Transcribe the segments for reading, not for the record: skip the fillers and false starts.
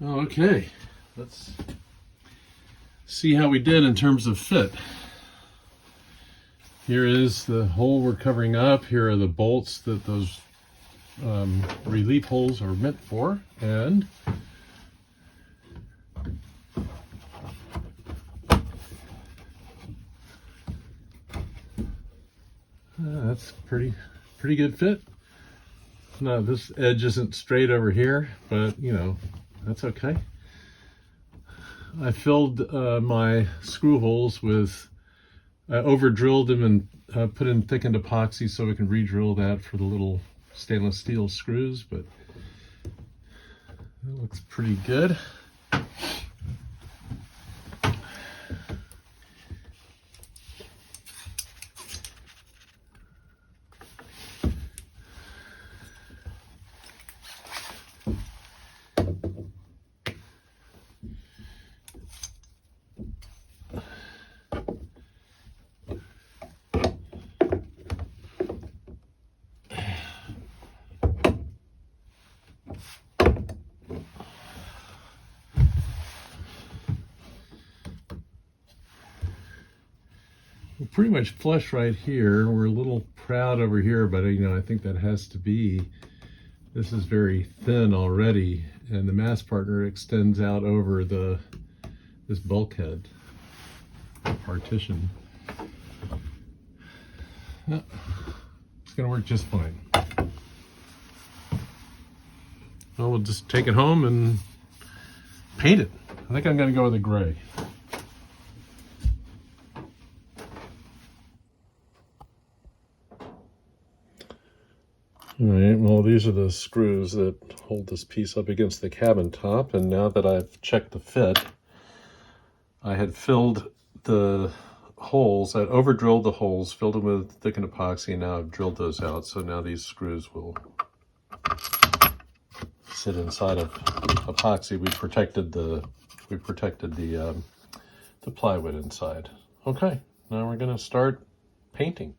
Okay, let's see how we did in terms of fit. Here is the hole we're covering up. Here are the bolts that those relief holes are meant for, and that's pretty good fit. No, this edge isn't straight over here, but you know, that's okay. I filled my screw holes with, over drilled them and put in thickened epoxy so we can re-drill that for the little stainless steel screws, but that looks pretty good. We're pretty much flush right here. We're a little proud over here, but you know, I think that has to be, this is very thin already, and the mass partner extends out over this bulkhead partition. No, it's gonna work just fine. Well, we'll just take it home and paint it. I think I'm gonna go with a gray. All right, well, these are the screws that hold this piece up against the cabin top, and now that I've checked the fit, I had filled the holes, I'd over-drilled the holes, filled them with thickened epoxy, and now I've drilled those out, so now these screws will sit inside of epoxy. We protected the plywood inside. Okay, now we're gonna start painting.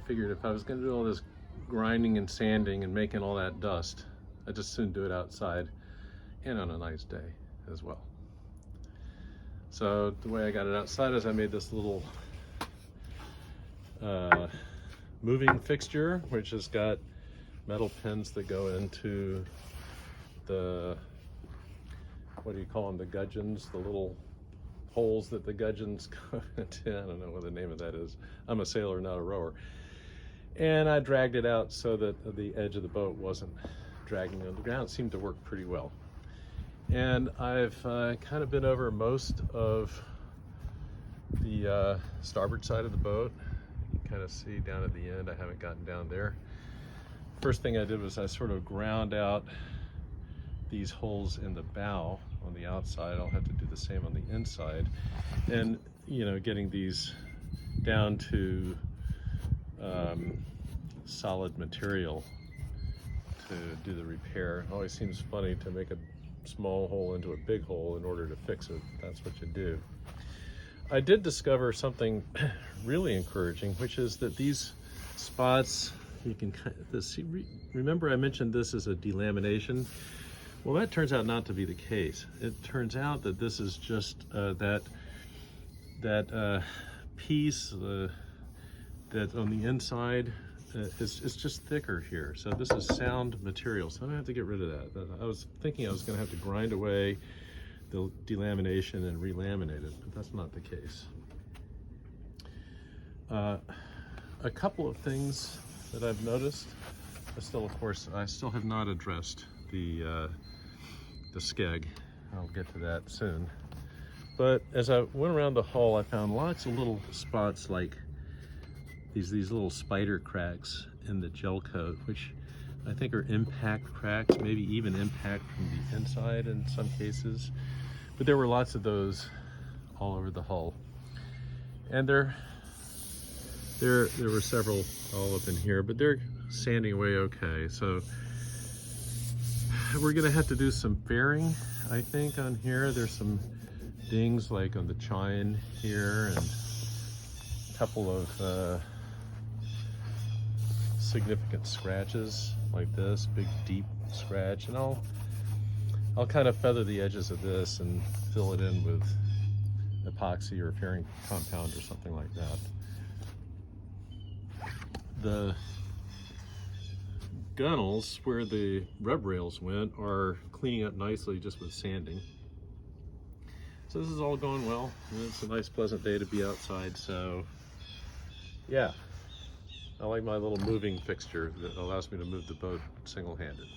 figured if I was going to do all this grinding and sanding and making all that dust, I'd just soon do it outside and on a nice day as well. So the way I got it outside is I made this little moving fixture, which has got metal pins that go into the, what do you call them, the gudgeons, the little holes that the gudgeons go into. I don't know what the name of that is. I'm a sailor, not a rower. And I dragged it out so that the edge of the boat wasn't dragging on the ground. It seemed to work pretty well. And I've kind of been over most of the starboard side of the boat. You can kind of see down at the end, I haven't gotten down there. First thing I did was I sort of ground out these holes in the bow on the outside. I'll have to do the same on the inside. And, you know, getting these down to solid material to do the repair. It always seems funny to make a small hole into a big hole in order to fix it. That's what you do. I did discover something really encouraging, which is that these spots, you can see, remember I mentioned this is a delamination. Well, that turns out not to be the case. It turns out that this is just that piece that on the inside is just thicker here. So this is sound material, so I'm gonna have to get rid of that. I was thinking I was gonna have to grind away the delamination and relaminate it, but that's not the case. A couple of things that I've noticed. I still have not addressed the skeg. I'll get to that soon. But as I went around the hull, I found lots of little spots like these little spider cracks in the gel coat, which I think are impact cracks, maybe even impact from the inside in some cases. But there were lots of those all over the hull. And there were several all up in here, but they're sanding away okay. So we're gonna have to do some fairing, I think, on here. There's some dings like on the chine here and a couple of significant scratches like this, big deep scratch. And I'll kind of feather the edges of this and fill it in with epoxy or fairing compound or something like that. The gunnels where the rub rails went are cleaning up nicely just with sanding. So this is all going well. And it's a nice pleasant day to be outside, so yeah. I like my little moving fixture that allows me to move the boat single-handed.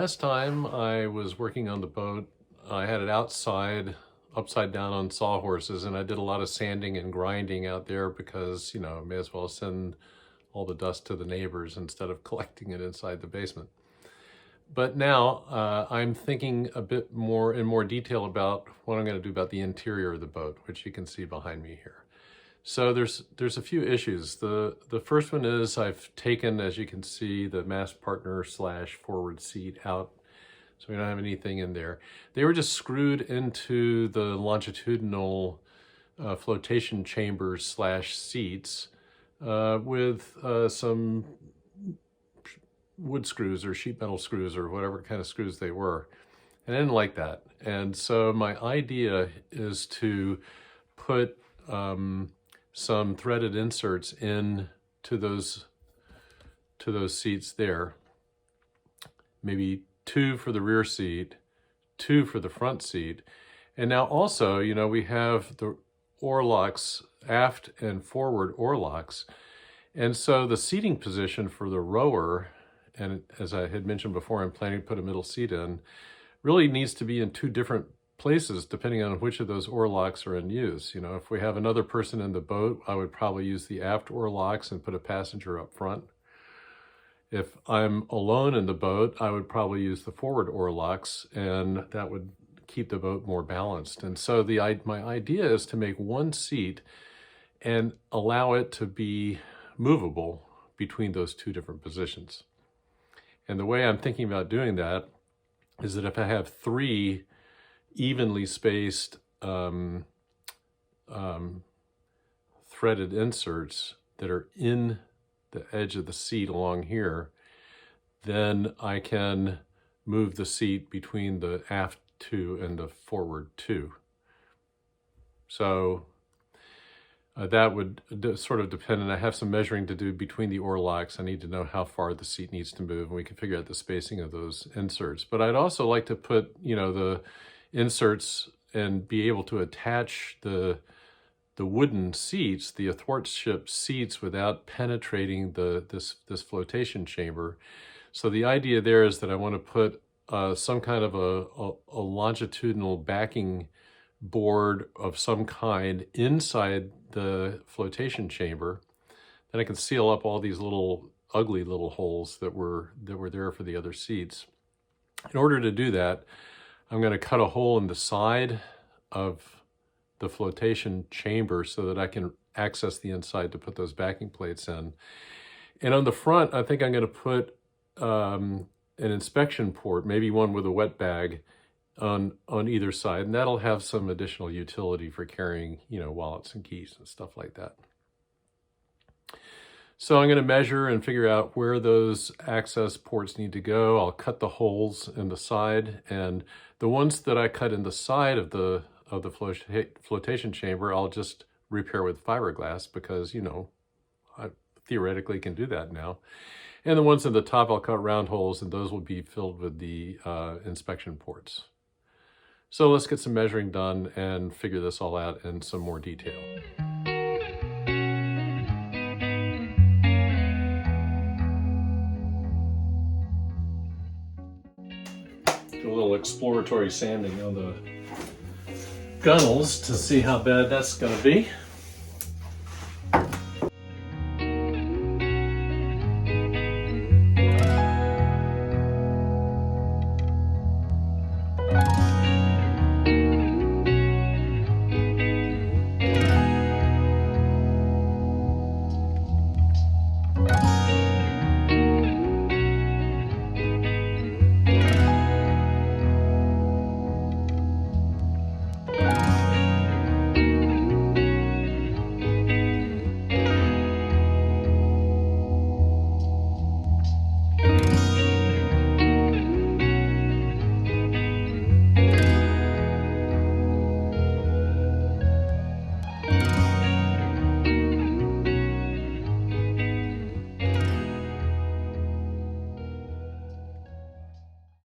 last time I was working on the boat, I had it outside, upside down on sawhorses, and I did a lot of sanding and grinding out there because, you know, may as well send all the dust to the neighbors instead of collecting it inside the basement. But now I'm thinking a bit more in more detail about what I'm going to do about the interior of the boat, which you can see behind me here. So there's a few issues. The first one is I've taken, as you can see, the mast partner / forward seat out, so we don't have anything in there. They were just screwed into the longitudinal flotation chambers / seats with some wood screws or sheet metal screws or whatever kind of screws they were. And I didn't like that. And so my idea is to put some threaded inserts in to those seats there. Maybe 2 for the rear seat, 2 for the front seat. And now also, you know, we have the oar locks, aft and forward oar locks. And so the seating position for the rower, and as I had mentioned before, I'm planning to put a middle seat in, really needs to be in 2 different places depending on which of those oar locks are in use. You know, if we have another person in the boat, I would probably use the aft oar locks and put a passenger up front. If I'm alone in the boat, I would probably use the forward oar locks, and that would keep the boat more balanced. And so my idea is to make one seat and allow it to be movable between those 2 different positions. And the way I'm thinking about doing that is that if I have 3 evenly spaced threaded inserts that are in the edge of the seat along here, then I can move the seat between the aft 2 and the forward 2. So that would sort of depend, and I have some measuring to do between the oar locks. I need to know how far the seat needs to move, and we can figure out the spacing of those inserts. But I'd also like to put, you know, the inserts and be able to attach the wooden seats, the athwartship seats, without penetrating this flotation chamber. So the idea there is that I want to put some kind of a longitudinal backing board of some kind inside the flotation chamber. Then I can seal up all these little ugly little holes that were there for the other seats. In order to do that, I'm going to cut a hole in the side of the flotation chamber so that I can access the inside to put those backing plates in. And on the front, I think I'm going to put an inspection port, maybe one with a wet bag, on either side, and that'll have some additional utility for carrying, you know, wallets and keys and stuff like that. So I'm going to measure and figure out where those access ports need to go. I'll cut the holes in the side, and the ones that I cut in the side of the flotation chamber, I'll just repair with fiberglass because, you know, I theoretically can do that now. And the ones in the top, I'll cut round holes, and those will be filled with the inspection ports. So let's get some measuring done and figure this all out in some more detail. Do a little exploratory sanding on the gunnels to see how bad that's going to be.